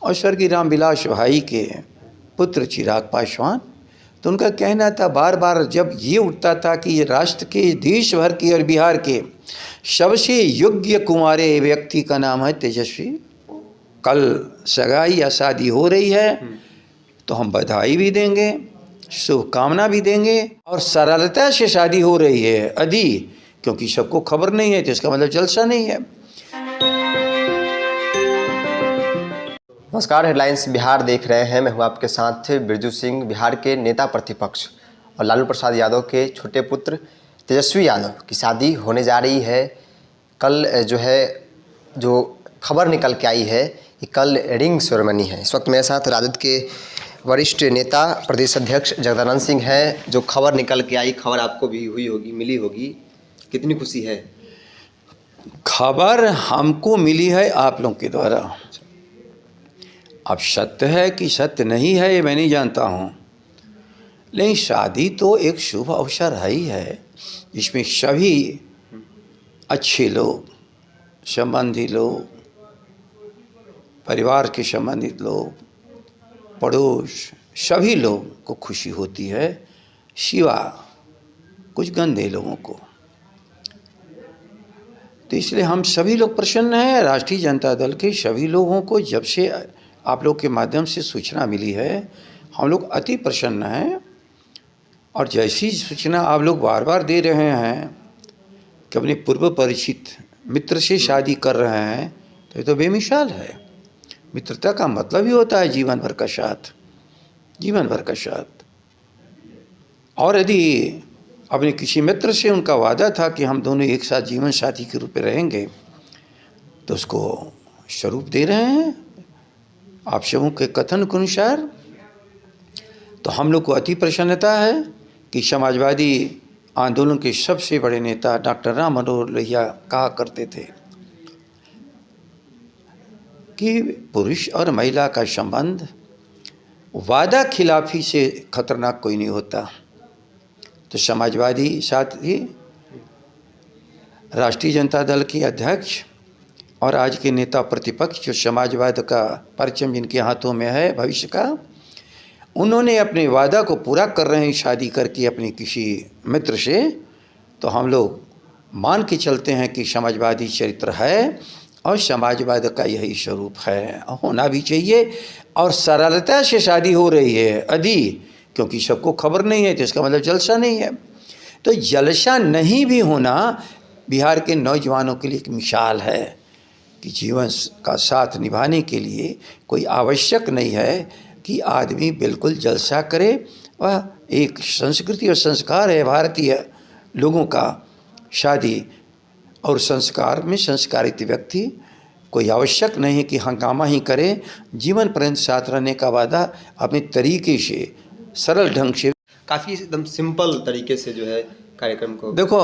और स्वर्गीय रामविलास भाई के पुत्र चिराग पासवान। तो उनका कहना था, बार बार जब ये उठता था कि ये राष्ट्र के, देश भर के और बिहार के सबसे योग्य कुंवारे व्यक्ति का नाम है तेजस्वी। कल सगाई या शादी हो रही है तो हम बधाई भी देंगे, शुभकामना भी देंगे, और सरलता से शादी हो रही है अभी, क्योंकि सबको खबर नहीं है तो इसका मतलब जलसा नहीं है। नमस्कार, हेडलाइंस बिहार देख रहे हैं। मैं हूं आपके साथ बिरजू सिंह। बिहार के नेता प्रतिपक्ष और लालू प्रसाद यादव के छोटे पुत्र तेजस्वी यादव की शादी होने जा रही है। कल जो खबर निकल के आई है कि कल रिंग सेरेमनी है। इस वक्त मेरे साथ राजद के वरिष्ठ नेता प्रदेश अध्यक्ष जगदानंद सिंह हैं। जो खबर निकल के आई, खबर आपको भी हुई होगी, मिली होगी, कितनी खुशी है? खबर हमको मिली है आप लोगों के द्वारा। अब सत्य है कि सत्य नहीं है ये मैं नहीं जानता हूँ, लेकिन शादी तो एक शुभ अवसर ही है जिसमें सभी अच्छे लोग, संबंधी लोग, परिवार के संबंधित लोग, पड़ोस, सभी लोग को खुशी होती है, सिवा कुछ गंदे लोगों को। तो इसलिए हम सभी लोग प्रसन्न हैं। राष्ट्रीय जनता दल के सभी लोगों को जब से आप लोग के माध्यम से सूचना मिली है, हम लोग अति प्रसन्न हैं। और जैसी सूचना आप लोग बार बार दे रहे हैं कि अपने पूर्व परिचित मित्र से शादी कर रहे हैं, तो ये तो बेमिसाल है। मित्रता का मतलब ही होता है जीवन भर का साथ, जीवन भर का साथ। और यदि अपने किसी मित्र से उनका वादा था कि हम दोनों एक साथ जीवन साथी के रूप में रहेंगे, तो उसको स्वरूप दे रहे हैं आप सबों के कथन के अनुसार। तो हम लोग को अति प्रसन्नता है कि समाजवादी आंदोलन के सबसे बड़े नेता डॉक्टर राम मनोहर लोहिया कहा करते थे कि पुरुष और महिला का संबंध वादा खिलाफी से खतरनाक कोई नहीं होता। तो समाजवादी साथी, राष्ट्रीय जनता दल के अध्यक्ष और आज के नेता प्रतिपक्ष, जो समाजवाद का परचम जिनके हाथों में है भविष्य का, उन्होंने अपने वादा को पूरा कर रहे हैं शादी करके अपने किसी मित्र से। तो हम लोग मान के चलते हैं कि समाजवादी चरित्र है और समाजवाद का यही स्वरूप है, होना भी चाहिए। और सरलता से शादी हो रही है अभी, क्योंकि सबको खबर नहीं है तो इसका मतलब जलसा नहीं है। तो जलसा नहीं भी होना बिहार के नौजवानों के लिए एक मिसाल है कि जीवन का साथ निभाने के लिए कोई आवश्यक नहीं है कि आदमी बिल्कुल जलसा करे। वह एक संस्कृति और संस्कार है भारतीय लोगों का, शादी और संस्कार में संस्कारित व्यक्ति कोई आवश्यक नहीं है कि हंगामा ही करे। जीवन पर्यंत साथ रहने का वादा अपने तरीके से, सरल ढंग से, काफ़ी एकदम सिंपल तरीके से जो है कार्यक्रम को, देखो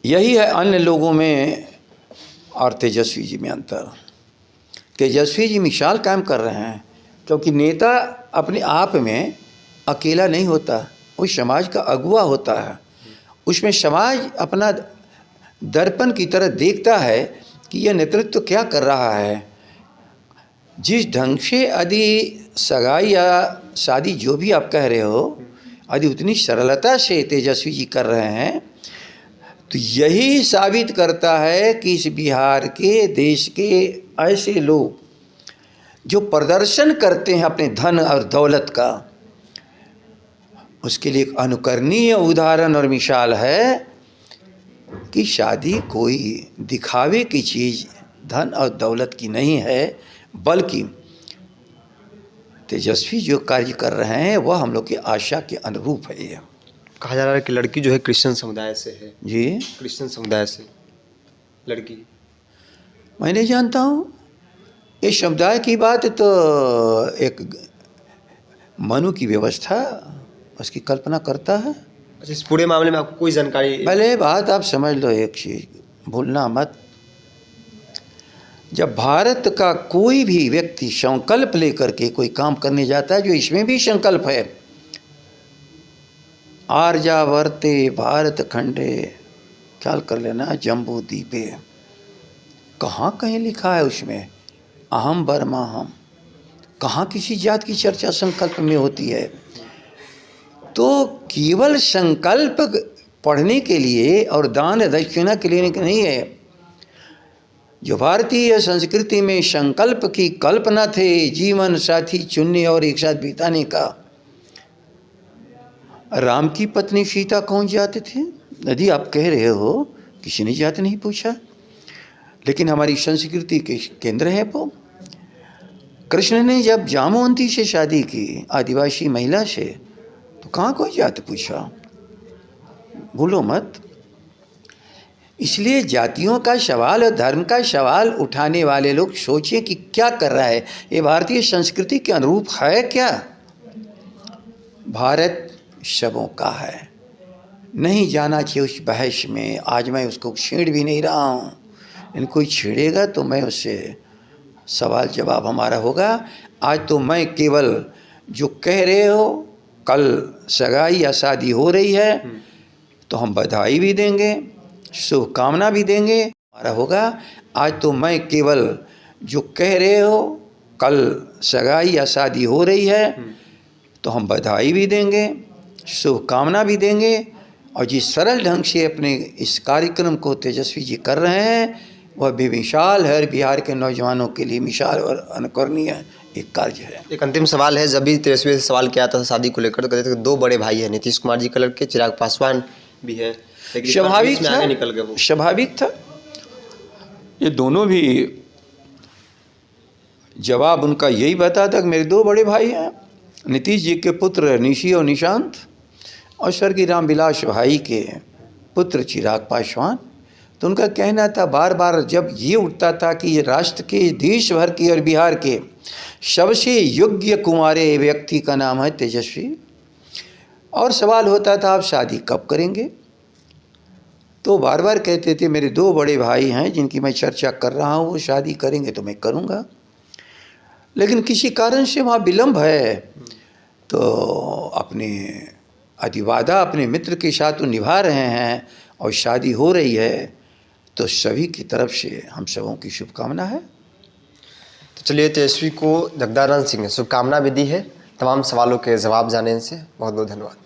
यही है अन्य लोगों में और तेजस्वी जी में अंतर। तेजस्वी जी मिसाल कायम कर रहे हैं, क्योंकि नेता अपने आप में अकेला नहीं होता, वो समाज का अगुवा होता है। उसमें समाज अपना दर्पण की तरह देखता है कि यह नेतृत्व क्या कर रहा है। जिस ढंग से यदि सगाई या शादी जो भी आप कह रहे हो, यदि उतनी सरलता से तेजस्वी जी कर रहे हैं, तो यही साबित करता है कि इस बिहार के, देश के ऐसे लोग जो प्रदर्शन करते हैं अपने धन और दौलत का, उसके लिए एक अनुकरणीय उदाहरण और मिसाल है कि शादी कोई दिखावे की चीज़, धन और दौलत की नहीं है, बल्कि तेजस्वी जो कार्य कर रहे हैं वह हम लोग की आशा के अनुरूप है। ये कहा जा रहा है कि लड़की जो है क्रिश्चियन समुदाय से है। जी, क्रिश्चियन समुदाय से लड़की, मैं नहीं जानता हूँ ये समुदाय की बात, तो एक मनु की व्यवस्था उसकी कल्पना करता है। अच्छा, इस पूरे मामले में आपको कोई जानकारी? पहले बात आप समझ लो, एक चीज़ भूलना मत, जब भारत का कोई भी व्यक्ति संकल्प लेकर के कोई काम करने जाता है, जो इसमें भी संकल्प है, आर्यावर्ते भारत खंडे, ख्याल कर लेना, जम्बू द्वीपे, कहाँ कहीं लिखा है उसमें अहम बर्मा हम। कहाँ किसी जात की चर्चा संकल्प में होती है। तो केवल संकल्प पढ़ने के लिए और दान दक्षिणा के लिए नहीं है। जो भारतीय संस्कृति में संकल्प की कल्पना थे, जीवन साथी चुनने और एक साथ बिताने का। राम की पत्नी सीता कौन जाते थे? यदि आप कह रहे हो किसी ने जात नहीं पूछा, लेकिन हमारी संस्कृति के केंद्र है वो। कृष्ण ने जब जामवंती से शादी की, आदिवासी महिला से, तो कहाँ कोई जात पूछा? भूलो मत। इसलिए जातियों का सवाल और धर्म का सवाल उठाने वाले लोग सोचें कि क्या कर रहा है, ये भारतीय संस्कृति के अनुरूप है क्या? भारत सबों का है, नहीं जाना चाहिए उस बहस में। आज मैं उसको छेड़ भी नहीं रहा हूँ, इन कोई छेड़ेगा तो मैं उससे सवाल जवाब हमारा होगा। आज तो मैं केवल जो कह रहे हो, कल सगाई या शादी हो रही है तो हम बधाई भी देंगे, शुभकामना भी देंगे, हमारा होगा। आज तो मैं केवल जो कह रहे हो, कल सगाई या शादी हो रही है तो हम बधाई भी देंगे, शुभकामना भी देंगे। और जिस सरल ढंग से अपने इस कार्यक्रम को तेजस्वी जी कर रहे हैं, वह भी विशाल है, बिहार के नौजवानों के लिए मिसाल और अनुकरणीय एक कार्य है। एक अंतिम सवाल है, जब भी तेजस्वी से सवाल किया था शादी को लेकर, तो कहते थे 2 बड़े भाई हैं, नीतीश कुमार जी का लड़के, चिराग पासवान भी है, लेकिन स्वाभाविक में था, आगे निकल गए वो। स्वाभाविक था। ये दोनों भी जवाब उनका यही बताता कि मेरे 2 बड़े भाई हैं, नीतीश जी के पुत्र निशी और निशांत, और स्वर्गीय रामविलास भाई के पुत्र चिराग पासवान। तो उनका कहना था, बार बार जब ये उठता था कि ये राष्ट्र के, देश भर के और बिहार के सबसे योग्य कुंवारे व्यक्ति का नाम है तेजस्वी, और सवाल होता था आप शादी कब करेंगे, तो बार बार कहते थे मेरे 2 बड़े भाई हैं जिनकी मैं चर्चा कर रहा हूँ, वो शादी करेंगे तो मैं करूँगा। लेकिन किसी कारण से वहाँ विलम्ब है, तो अपने अधिवादा अपने मित्र के साथ तो निभा रहे हैं और शादी हो रही है, तो सभी की तरफ से हम सबों की शुभकामना है। तो चलिए, तेजस्वी को जगदानंद सिंह ने शुभकामना भी दी है। तमाम सवालों के जवाब जानने से बहुत बहुत धन्यवाद।